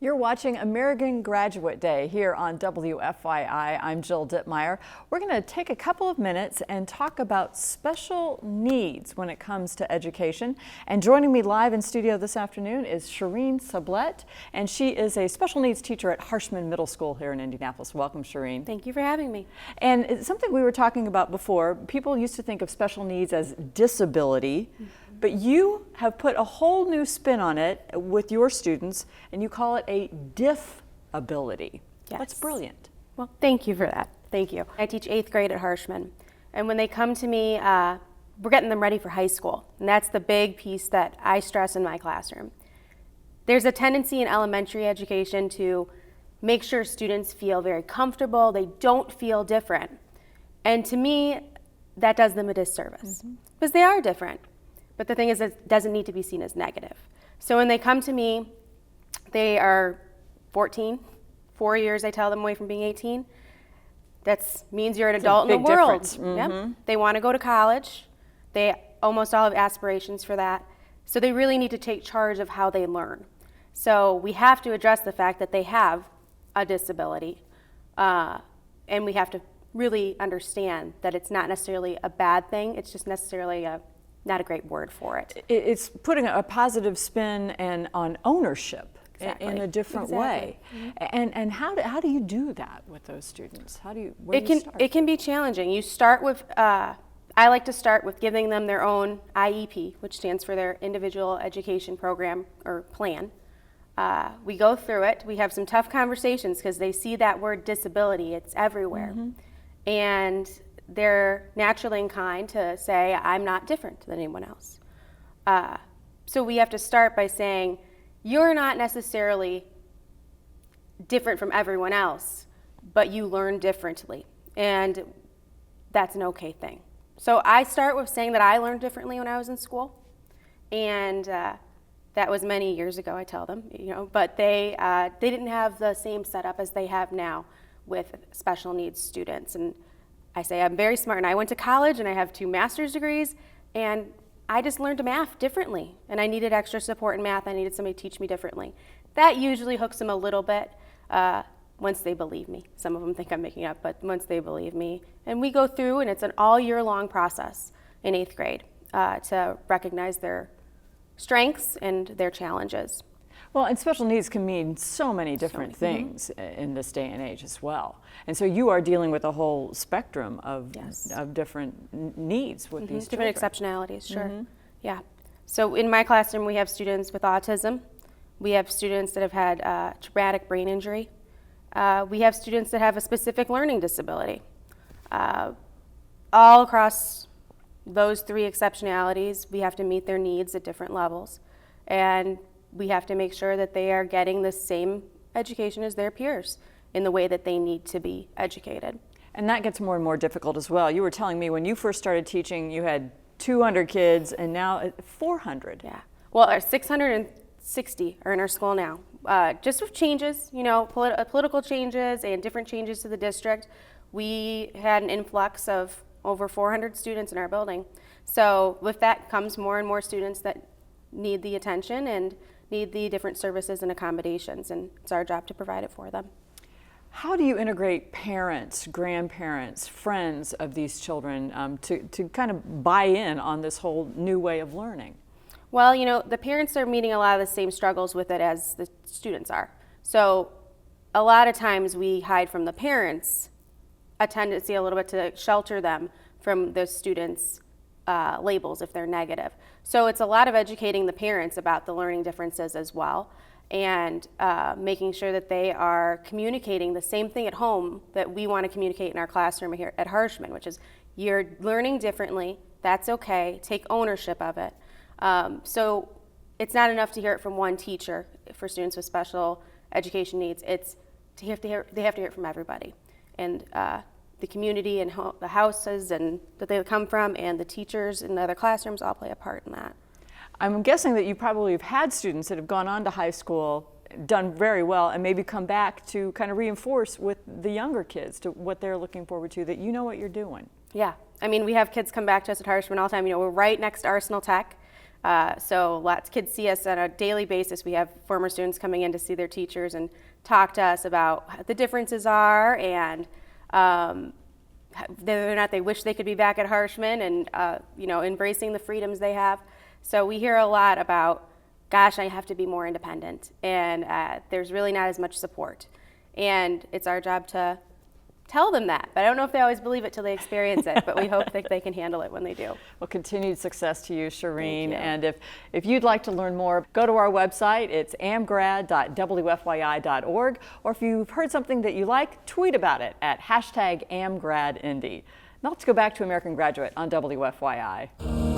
You're watching American Graduate Day here on WFYI. I'm Jill Ditmire. We're going to take a couple of minutes and talk about special needs when it comes to education. And joining me live in studio this afternoon is Sherine Sublette, and she is a special needs teacher at Harshman Middle School here in Indianapolis. Welcome, Sherine. Thank you for having me. And it's something we were talking about before. People used to think of special needs as disability. But you have put a whole new spin on it with your students, and you call it a diff ability. Yes. That's brilliant. Well, thank you for that. Thank you. I teach 8th grade at Harshman, and when they come to me, we're getting them ready for high school, and that's the big piece that I stress in my classroom. There's a tendency in elementary education to make sure students feel very comfortable, they don't feel different. And to me, that does them a disservice, because they are different. But the thing is, it doesn't need to be seen as negative. So when they come to me, they are 14, 4 years I tell them away from being 18. That means you're an adult in the world. Yep. They want to go to college. They almost all have aspirations for that. So they really need to take charge of how they learn. So we have to address the fact that they have a disability. And we have to really understand that it's not necessarily a bad thing. It's just necessarily not a great word for it. It's putting a positive spin and on ownership in a different way. And how do you do that with those students? Where do you start? It can be challenging. You start with, I like to start with giving them their own IEP, which stands for their Individual Education Program or Plan. We go through it. We have some tough conversations because they see that word disability. It's everywhere. And they're naturally inclined to say, I'm not different than anyone else. So we have to start by saying, you're not necessarily different from everyone else, but you learn differently. And that's an okay thing. So I start with saying that I learned differently when I was in school. And that was many years ago, I tell them, but they didn't have the same setup as they have now with special needs students. And I say I'm very smart, and I went to college, and I have 2 master's degrees, and I just learned math differently, and I needed extra support in math. I needed somebody to teach me differently. That usually hooks them a little bit once they believe me. Some of them think I'm making up, but once they believe me. And we go through, and it's an all-year-long process in 8th grade to recognize their strengths and their challenges. Well, and special needs can mean so many different things in this day and age as well. And so you are dealing with a whole spectrum of different needs with these different exceptionalities, sure. Yeah. So in my classroom, we have students with autism. We have students that have had traumatic brain injury. We have students that have a specific learning disability. All across those 3 exceptionalities, we have to meet their needs at different levels. And we have to make sure that they are getting the same education as their peers in the way that they need to be educated. And that gets more and more difficult as well. You were telling me when you first started teaching, you had 200 kids, and now 400. Yeah. Well, 660 are in our school now. Just with changes, political changes and different changes to the district, we had an influx of over 400 students in our building. So with that comes more and more students that need the attention and need the different services and accommodations, and it's our job to provide it for them. How do you integrate parents, grandparents, friends of these children to kind of buy in on this whole new way of learning? Well, the parents are meeting a lot of the same struggles with it as the students are. So a lot of times we hide from the parents a tendency a little bit to shelter them from the students' labels if they're negative. So it's a lot of educating the parents about the learning differences as well, and making sure that they are communicating the same thing at home that we want to communicate in our classroom here at Harshman, which is you're learning differently, that's okay, take ownership of it. So it's not enough to hear it from one teacher for students with special education needs. They have to hear it from everybody. And the community and the houses and that they come from and the teachers in the other classrooms all play a part in that. I'm guessing that you probably have had students that have gone on to high school, done very well, and maybe come back to kind of reinforce with the younger kids to what they're looking forward to, that you know what you're doing. Yeah. I mean, we have kids come back to us at Harshman all the time. We're right next to Arsenal Tech. So lots of kids see us on a daily basis. We have former students coming in to see their teachers and talk to us about what the differences are and whether or not they wish they could be back at Harshman and embracing the freedoms they have. So we hear a lot about, gosh, I have to be more independent, and there's really not as much support. And it's our job to tell them that. But I don't know if they always believe it till they experience it, but we hope that they can handle it when they do. Well, continued success to you, Sherine. Thank you. And if you'd like to learn more, go to our website. It's amgrad.wfyi.org. Or if you've heard something that you like, tweet about it at #AmGradIndy. Now let's go back to American Graduate on WFYI.